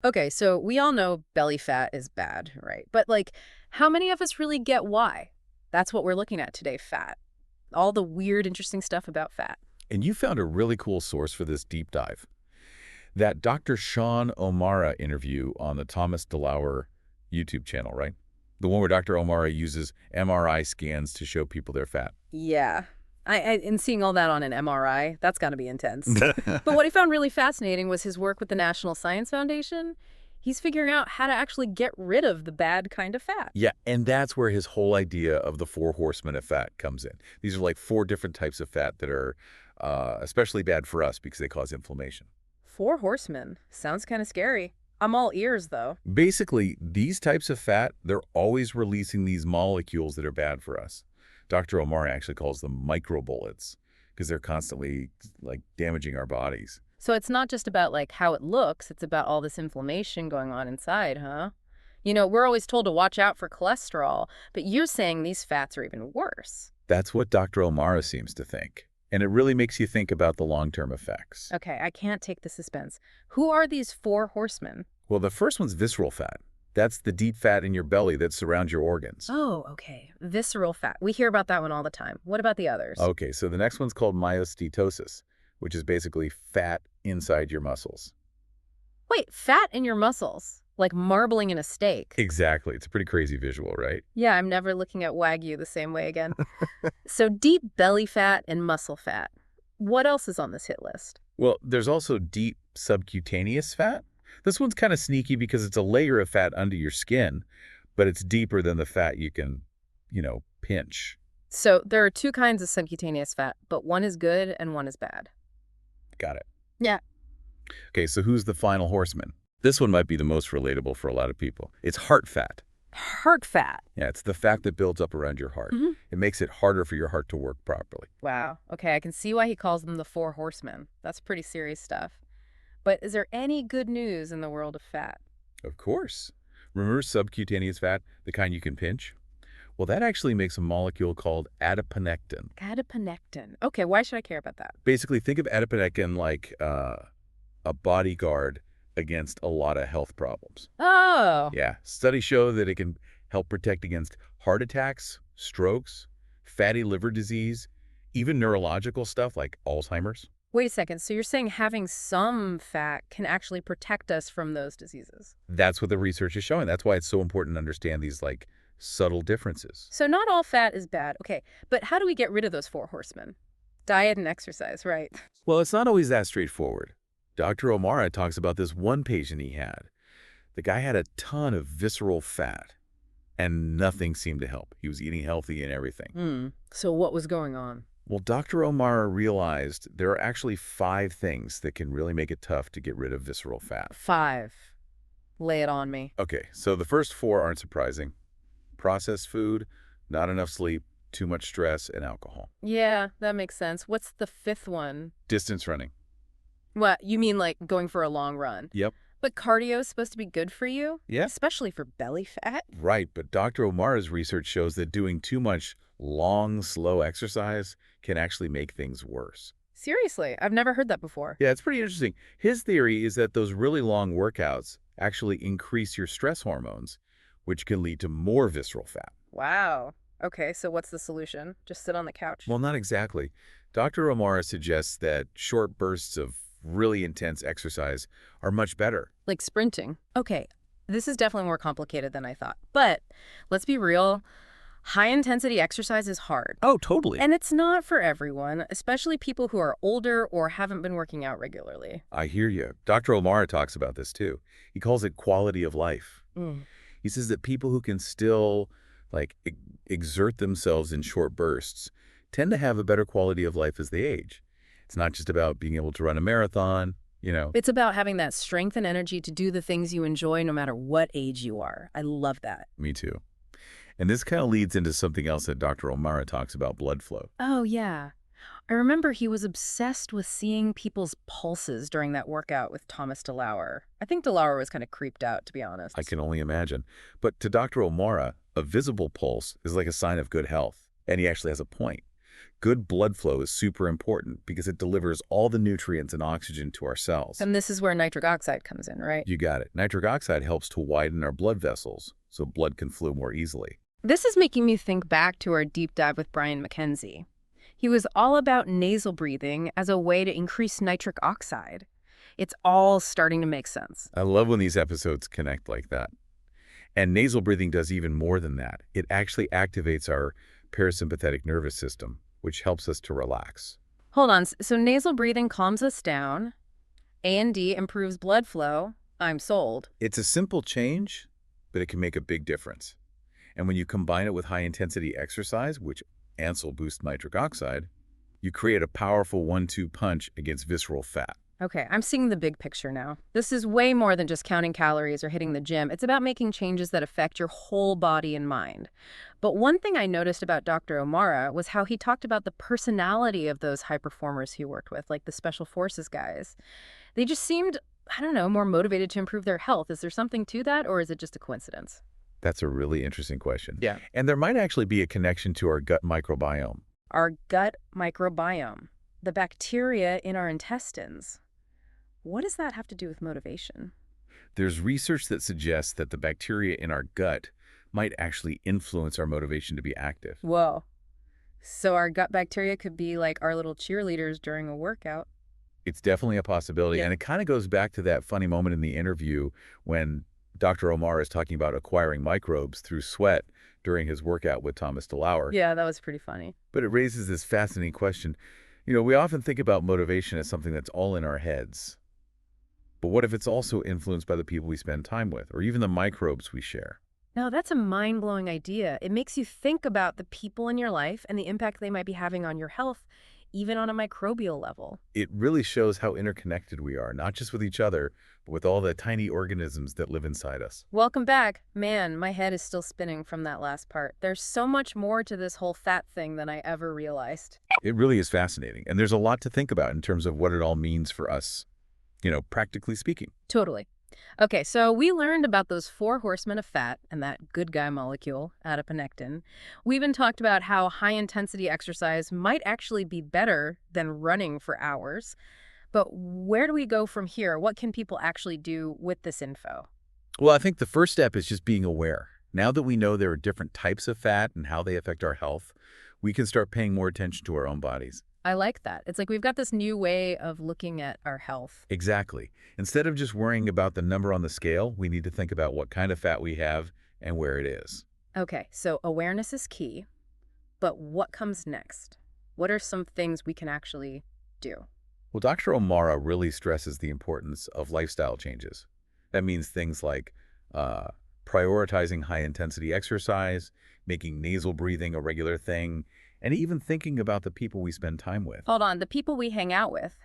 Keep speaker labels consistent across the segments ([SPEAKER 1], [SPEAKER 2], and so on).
[SPEAKER 1] Okay, so we all know belly fat is bad, right? But how many of us really get why? That's what we're looking at today, fat. All the weird, interesting stuff about fat.
[SPEAKER 2] And you found a really cool source for this deep dive. That Dr. Sean O'Mara interview on the Thomas DeLauer YouTube channel, right? The one where Dr. O'Mara uses MRI scans to show people their fat.
[SPEAKER 1] Yeah. And seeing all that on an MRI, that's got to be intense. But what I found really fascinating was his work with the National Science Foundation. He's figuring out how to actually get rid of the bad kind of fat.
[SPEAKER 2] Yeah, and that's where his whole idea of the four horsemen of fat comes in. These are like four different types of fat that are especially bad for us because they cause inflammation.
[SPEAKER 1] 4 horsemen. Sounds kind of scary. I'm all ears, though.
[SPEAKER 2] Basically, these types of fat, they're always releasing these molecules that are bad for us. Dr. Omar actually calls them microbullets because they're constantly damaging our bodies.
[SPEAKER 1] So it's not just about how it looks, it's about all this inflammation going on inside, huh? We're always told to watch out for cholesterol, but you're saying these fats are even worse.
[SPEAKER 2] That's what Dr. Omara seems to think. And it really makes you think about the long-term effects.
[SPEAKER 1] Okay, I can't take the suspense. Who are these 4 horsemen?
[SPEAKER 2] Well, the first one's visceral fat. That's the deep fat in your belly that surrounds your organs.
[SPEAKER 1] Oh, okay. Visceral fat. We hear about that one all the time. What about the others?
[SPEAKER 2] Okay, so the next one's called myosteatosis, which is basically fat inside your muscles.
[SPEAKER 1] Wait, fat in your muscles? Like marbling in a steak.
[SPEAKER 2] Exactly. It's a pretty crazy visual, right?
[SPEAKER 1] Yeah, I'm never looking at Wagyu the same way again. So deep belly fat and muscle fat. What else is on this hit list?
[SPEAKER 2] Well, there's also deep subcutaneous fat. This one's kind of sneaky because it's a layer of fat under your skin, but it's deeper than the fat you can, pinch.
[SPEAKER 1] So there are 2 kinds of subcutaneous fat, but one is good and one is bad.
[SPEAKER 2] Got it.
[SPEAKER 1] Yeah.
[SPEAKER 2] Okay, so who's the final horseman? This one might be the most relatable for a lot of people. It's heart fat.
[SPEAKER 1] Heart fat.
[SPEAKER 2] Yeah, it's the fat that builds up around your heart. It makes it harder for your heart to work properly.
[SPEAKER 1] Wow. Okay, I can see why he calls them the 4 horsemen. That's pretty serious stuff. But is there any good news in the world of fat?
[SPEAKER 2] Of course. Remember subcutaneous fat, the kind you can pinch? Well, that actually makes a molecule called adiponectin.
[SPEAKER 1] Adiponectin. Okay, why should I care about that?
[SPEAKER 2] Basically, think of adiponectin like a bodyguard against a lot of health problems.
[SPEAKER 1] Oh.
[SPEAKER 2] Yeah, studies show that it can help protect against heart attacks, strokes, fatty liver disease, even neurological stuff like Alzheimer's.
[SPEAKER 1] Wait a second. So you're saying having some fat can actually protect us from those diseases?
[SPEAKER 2] That's what the research is showing. That's why it's so important to understand these subtle differences.
[SPEAKER 1] So not all fat is bad. Okay, but how do we get rid of those 4 horsemen? Diet and exercise, right?
[SPEAKER 2] Well, it's not always that straightforward. Dr. O'Mara talks about this one patient he had. The guy had a ton of visceral fat, and nothing seemed to help. He was eating healthy and everything.
[SPEAKER 1] So what was going on?
[SPEAKER 2] Well, Dr. O'Mara realized there are actually 5 things that can really make it tough to get rid of visceral fat.
[SPEAKER 1] 5. Lay it on me.
[SPEAKER 2] Okay, so the first 4 aren't surprising. Processed food, not enough sleep, too much stress, and alcohol.
[SPEAKER 1] Yeah, that makes sense. What's the 5th one?
[SPEAKER 2] Distance running.
[SPEAKER 1] What, you mean going for a long run?
[SPEAKER 2] Yep.
[SPEAKER 1] But cardio is supposed to be good for you?
[SPEAKER 2] Yeah.
[SPEAKER 1] Especially for belly fat?
[SPEAKER 2] Right, but Dr. O'Mara's research shows that doing too much long, slow exercise can actually make things worse.
[SPEAKER 1] Seriously, I've never heard that before.
[SPEAKER 2] Yeah, it's pretty interesting. His theory is that those really long workouts actually increase your stress hormones, which can lead to more visceral fat.
[SPEAKER 1] Wow. Okay, so what's the solution? Just sit on the couch?
[SPEAKER 2] Well, not exactly. Dr. O'Mara suggests that short bursts of really intense exercise are much better.
[SPEAKER 1] Like sprinting. Okay, this is definitely more complicated than I thought. But let's be real. High-intensity exercise is hard.
[SPEAKER 2] Oh, totally.
[SPEAKER 1] And it's not for everyone, especially people who are older or haven't been working out regularly.
[SPEAKER 2] I hear you. Dr. O'Mara talks about this too. He calls it quality of life. He says that people who can still exert themselves in short bursts tend to have a better quality of life as they age. It's not just about being able to run a marathon,
[SPEAKER 1] It's about having that strength and energy to do the things you enjoy no matter what age you are. I love that.
[SPEAKER 2] Me too. And this kind of leads into something else that Dr. O'Mara talks about, blood flow.
[SPEAKER 1] Oh, yeah. I remember he was obsessed with seeing people's pulses during that workout with Thomas DeLauer. I think DeLauer was kind of creeped out, to be honest.
[SPEAKER 2] I can only imagine. But to Dr. O'Mara, a visible pulse is like a sign of good health. And he actually has a point. Good blood flow is super important because it delivers all the nutrients and oxygen to our cells.
[SPEAKER 1] And this is where nitric oxide comes in, right?
[SPEAKER 2] You got it. Nitric oxide helps to widen our blood vessels so blood can flow more easily.
[SPEAKER 1] This is making me think back to our deep dive with Brian McKenzie. He was all about nasal breathing as a way to increase nitric oxide. It's all starting to make sense.
[SPEAKER 2] I love when these episodes connect like that. And nasal breathing does even more than that. It actually activates our parasympathetic nervous system, which helps us to relax.
[SPEAKER 1] Hold on, so nasal breathing calms us down, A&D improves blood flow. I'm sold.
[SPEAKER 2] It's a simple change, but it can make a big difference. And when you combine it with high-intensity exercise, which will boost nitric oxide, you create a powerful 1-2 punch against visceral fat.
[SPEAKER 1] Okay, I'm seeing the big picture now. This is way more than just counting calories or hitting the gym. It's about making changes that affect your whole body and mind. But one thing I noticed about Dr. O'Mara was how he talked about the personality of those high performers he worked with, like the Special Forces guys. They just seemed, I don't know, more motivated to improve their health. Is there something to that, or is it just a coincidence?
[SPEAKER 2] That's a really interesting question.
[SPEAKER 1] Yeah.
[SPEAKER 2] And there might actually be a connection to our gut microbiome.
[SPEAKER 1] Our gut microbiome, the bacteria in our intestines. What does that have to do with motivation?
[SPEAKER 2] There's research that suggests that the bacteria in our gut might actually influence our motivation to be active.
[SPEAKER 1] Whoa. So our gut bacteria could be like our little cheerleaders during a workout.
[SPEAKER 2] It's definitely a possibility.
[SPEAKER 1] Yeah.
[SPEAKER 2] And it kind of goes back to that funny moment in the interview when Dr. O'Mara is talking about acquiring microbes through sweat during his workout with Thomas DeLauer.
[SPEAKER 1] Yeah, that was pretty funny.
[SPEAKER 2] But it raises this fascinating question. You know, we often think about motivation as something that's all in our heads. But what if it's also influenced by the people we spend time with, or even the microbes we share?
[SPEAKER 1] No, that's a mind-blowing idea. It makes you think about the people in your life and the impact they might be having on your health, even on a microbial level.
[SPEAKER 2] It really shows how interconnected we are, not just with each other, but with all the tiny organisms that live inside us.
[SPEAKER 1] Welcome back. Man, my head is still spinning from that last part. There's so much more to this whole fat thing than I ever realized.
[SPEAKER 2] It really is fascinating, and there's a lot to think about in terms of what it all means for us, you know, practically speaking.
[SPEAKER 1] Totally. Okay, so we learned about those 4 horsemen of fat and that good guy molecule, adiponectin. We even talked about how high-intensity exercise might actually be better than running for hours. But where do we go from here? What can people actually do with this info?
[SPEAKER 2] Well, I think the first step is just being aware. Now that we know there are different types of fat and how they affect our health, we can start paying more attention to our own bodies.
[SPEAKER 1] I like that. It's like we've got this new way of looking at our health.
[SPEAKER 2] Exactly. Instead of just worrying about the number on the scale, we need to think about what kind of fat we have and where it is.
[SPEAKER 1] Okay, so awareness is key. But what comes next? What are some things we can actually do?
[SPEAKER 2] Well, Dr. O'Mara really stresses the importance of lifestyle changes. That means things like prioritizing high-intensity exercise, making nasal breathing a regular thing, and even thinking about the people we spend time with.
[SPEAKER 1] Hold on, the people we hang out with.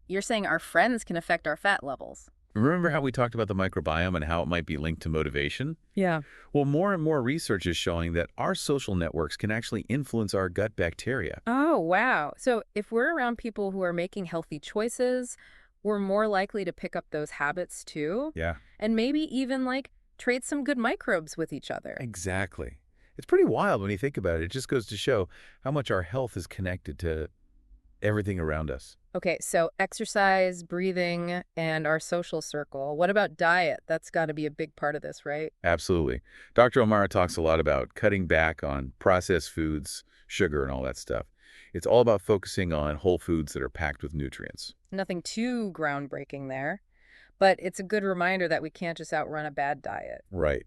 [SPEAKER 1] You're saying our friends can affect our fat levels.
[SPEAKER 2] Remember how we talked about the microbiome and how it might be linked to motivation?
[SPEAKER 1] Yeah.
[SPEAKER 2] Well, more and more research is showing that our social networks can actually influence our gut bacteria.
[SPEAKER 1] Oh, wow. So if we're around people who are making healthy choices, we're more likely to pick up those habits too.
[SPEAKER 2] Yeah.
[SPEAKER 1] And maybe even like trade some good microbes with each other.
[SPEAKER 2] Exactly. It's pretty wild when you think about it. It just goes to show how much our health is connected to everything around us.
[SPEAKER 1] Okay, so exercise, breathing, and our social circle. What about diet? That's got to be a big part of this, right?
[SPEAKER 2] Absolutely. Dr. O'Mara talks a lot about cutting back on processed foods, sugar, and all that stuff. It's all about focusing on whole foods that are packed with nutrients.
[SPEAKER 1] Nothing too groundbreaking there, but it's a good reminder that we can't just outrun a bad diet.
[SPEAKER 2] Right.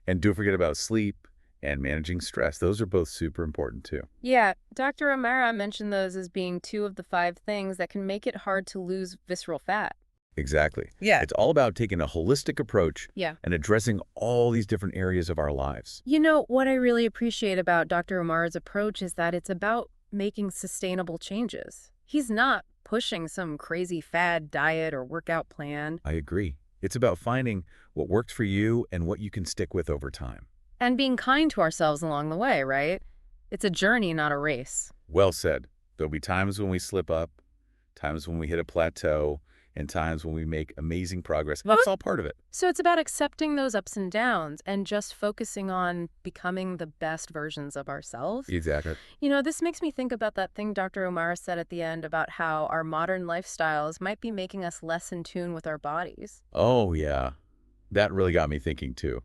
[SPEAKER 2] And don't forget about sleep and managing stress. Those are both super important too.
[SPEAKER 1] Yeah, Dr. O'Mara mentioned those as being 2 of the 5 things that can make it hard to lose visceral fat.
[SPEAKER 2] Exactly.
[SPEAKER 1] Yeah.
[SPEAKER 2] It's all about taking a holistic approach
[SPEAKER 1] Yeah.
[SPEAKER 2] and addressing all these different areas of our lives.
[SPEAKER 1] You know, what I really appreciate about Dr. O'Mara's approach is that it's about making sustainable changes. He's not pushing some crazy fad diet or workout plan.
[SPEAKER 2] I agree. It's about finding what works for you and what you can stick with over time.
[SPEAKER 1] And being kind to ourselves along the way, right? It's a journey, not a race.
[SPEAKER 2] Well said. There'll be times when we slip up, times when we hit a plateau, and times when we make amazing progress.
[SPEAKER 1] Well,
[SPEAKER 2] That's all part of it.
[SPEAKER 1] So it's about accepting those ups and downs and just focusing on becoming the best versions of ourselves.
[SPEAKER 2] Exactly.
[SPEAKER 1] You know, this makes me think about that thing Dr. O'Mara said at the end about how our modern lifestyles might be making us less in tune with our bodies.
[SPEAKER 2] Oh, yeah. That really got me thinking, too.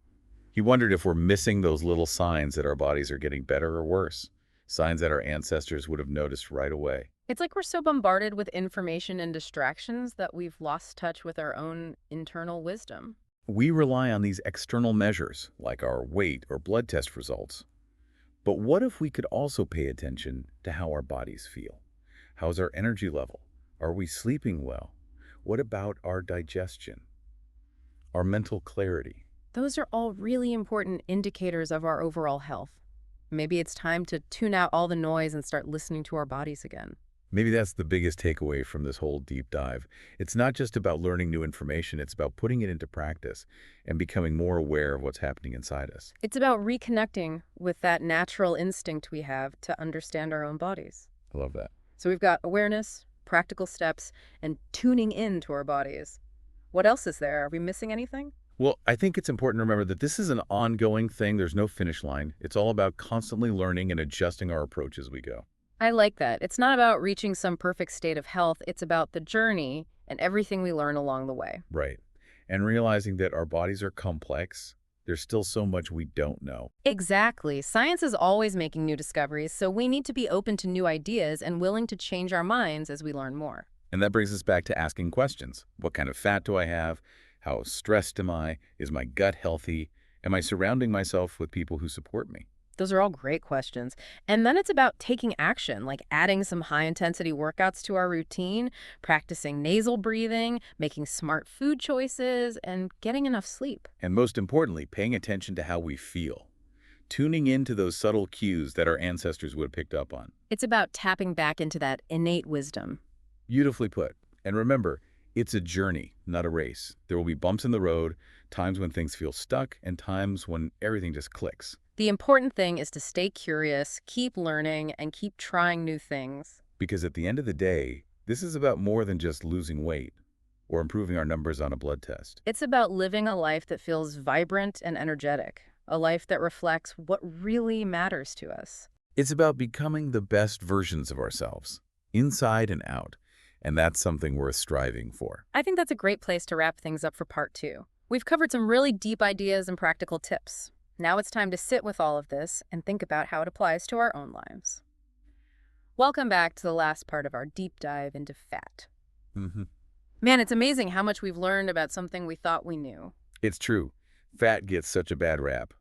[SPEAKER 2] He wondered if we're missing those little signs that our bodies are getting better or worse, signs that our ancestors would have noticed right away.
[SPEAKER 1] It's like we're so bombarded with information and distractions that we've lost touch with our own internal wisdom.
[SPEAKER 2] We rely on these external measures, like our weight or blood test results. But what if we could also pay attention to how our bodies feel? How's our energy level? Are we sleeping well? What about our digestion? Our mental clarity?
[SPEAKER 1] Those are all really important indicators of our overall health. Maybe it's time to tune out all the noise and start listening to our bodies again.
[SPEAKER 2] Maybe that's the biggest takeaway from this whole deep dive. It's not just about learning new information, it's about putting it into practice and becoming more aware of what's happening inside us.
[SPEAKER 1] It's about reconnecting with that natural instinct we have to understand our own bodies.
[SPEAKER 2] I love that.
[SPEAKER 1] So we've got awareness, practical steps, and tuning in to our bodies. What else is there? Are we missing anything?
[SPEAKER 2] Well, I think it's important to remember that this is an ongoing thing. There's no finish line. It's all about constantly learning and adjusting our approach as we go.
[SPEAKER 1] I like that. It's not about reaching some perfect state of health. It's about the journey and everything we learn along the way.
[SPEAKER 2] Right. And realizing that our bodies are complex, there's still so much we don't know.
[SPEAKER 1] Exactly. Science is always making new discoveries, so we need to be open to new ideas and willing to change our minds as we learn more.
[SPEAKER 2] And that brings us back to asking questions. What kind of fat do I have? How stressed am I? Is my gut healthy? Am I surrounding myself with people who support me?
[SPEAKER 1] Those are all great questions. And then it's about taking action, like adding some high-intensity workouts to our routine, practicing nasal breathing, making smart food choices, and getting enough sleep.
[SPEAKER 2] And most importantly, paying attention to how we feel. Tuning into those subtle cues that our ancestors would have picked up on.
[SPEAKER 1] It's about tapping back into that innate wisdom.
[SPEAKER 2] Beautifully put. And remember, it's a journey, not a race. There will be bumps in the road, times when things feel stuck, and times when everything just clicks.
[SPEAKER 1] The important thing is to stay curious, keep learning, and keep trying new things.
[SPEAKER 2] Because at the end of the day, this is about more than just losing weight or improving our numbers on a blood test.
[SPEAKER 1] It's about living a life that feels vibrant and energetic, a life that reflects what really matters to us.
[SPEAKER 2] It's about becoming the best versions of ourselves, inside and out. And that's something worth striving for.
[SPEAKER 1] I think that's a great place to wrap things up for part 2. We've covered some really deep ideas and practical tips. Now it's time to sit with all of this and think about how it applies to our own lives. Welcome back to the last part of our deep dive into fat. Man, it's amazing how much we've learned about something we thought we knew.
[SPEAKER 2] It's true. Fat gets such a bad rap.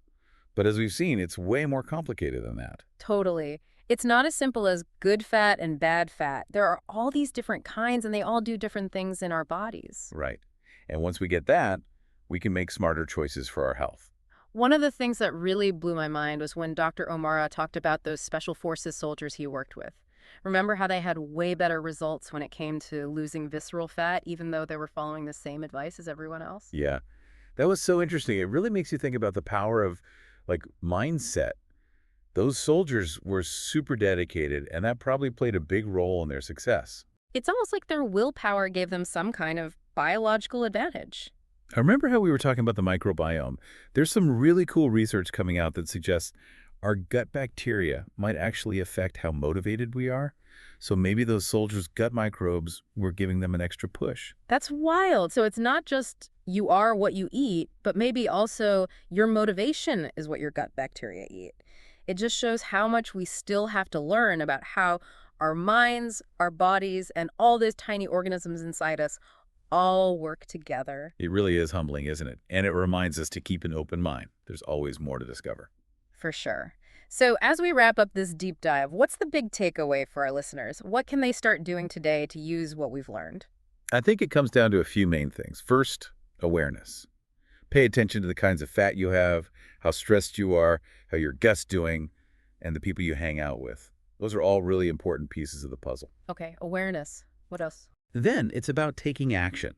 [SPEAKER 2] But as we've seen, it's way more complicated than that.
[SPEAKER 1] Totally. It's not as simple as good fat and bad fat. There are all these different kinds, and they all do different things in our bodies.
[SPEAKER 2] Right. And once we get that, we can make smarter choices for our health.
[SPEAKER 1] One of the things that really blew my mind was when Dr. O'Mara talked about those special forces soldiers he worked with. Remember how they had way better results when it came to losing visceral fat, even though they were following the same advice as everyone else?
[SPEAKER 2] Yeah. That was so interesting. It really makes you think about the power of, mindset. Those soldiers were super dedicated, and that probably played a big role in their success.
[SPEAKER 1] It's almost like their willpower gave them some kind of biological advantage.
[SPEAKER 2] I remember how we were talking about the microbiome. There's some really cool research coming out that suggests our gut bacteria might actually affect how motivated we are. So maybe those soldiers' gut microbes were giving them an extra push.
[SPEAKER 1] That's wild. So it's not just you are what you eat, but maybe also your motivation is what your gut bacteria eat. It just shows how much we still have to learn about how our minds, our bodies, and all those tiny organisms inside us all work together.
[SPEAKER 2] It really is humbling, isn't it? And it reminds us to keep an open mind. There's always more to discover.
[SPEAKER 1] For sure. So as we wrap up this deep dive, what's the big takeaway for our listeners? What can they start doing today to use what we've learned?
[SPEAKER 2] I think it comes down to a few main things. First, awareness. Pay attention to the kinds of fat you have, how stressed you are, how your gut's doing, and the people you hang out with. Those are all really important pieces of the puzzle.
[SPEAKER 1] Okay, awareness. What else?
[SPEAKER 2] Then it's about taking action.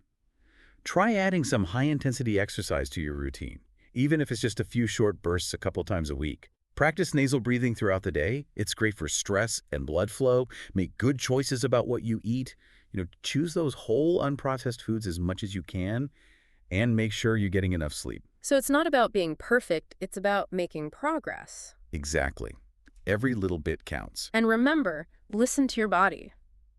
[SPEAKER 2] Try adding some high-intensity exercise to your routine, even if it's just a few short bursts a couple times a week. Practice nasal breathing throughout the day. It's great for stress and blood flow. Make good choices about what you eat. Choose those whole unprocessed foods as much as you can and make sure you're getting enough sleep.
[SPEAKER 1] So it's not about being perfect, it's about making progress.
[SPEAKER 2] Exactly. Every little bit counts.
[SPEAKER 1] And remember, listen to your body.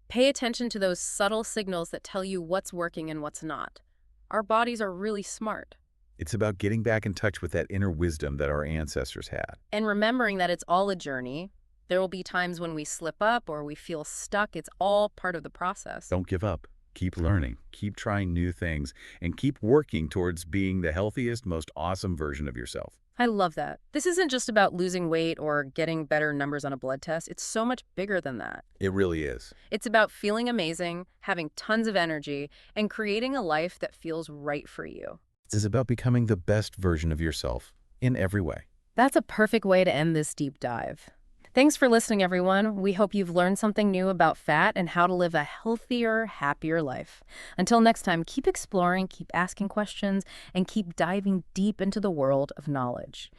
[SPEAKER 1] Pay attention to those subtle signals that tell you what's working and what's not. Our bodies are really smart.
[SPEAKER 2] It's about getting back in touch with that inner wisdom that our ancestors had.
[SPEAKER 1] And remembering that it's all a journey. There will be times when we slip up or we feel stuck. It's all part of the process.
[SPEAKER 2] Don't give up. Keep learning, keep trying new things, and keep working towards being the healthiest, most awesome version of yourself.
[SPEAKER 1] I love that. This isn't just about losing weight or getting better numbers on a blood test. It's so much bigger than that.
[SPEAKER 2] It really is.
[SPEAKER 1] It's about feeling amazing, having tons of energy, and creating a life that feels right for you.
[SPEAKER 2] It's about becoming the best version of yourself in every way.
[SPEAKER 1] That's a perfect way to end this deep dive. Thanks for listening, everyone. We hope you've learned something new about fat and how to live a healthier, happier life. Until next time, keep exploring, keep asking questions, and keep diving deep into the world of knowledge.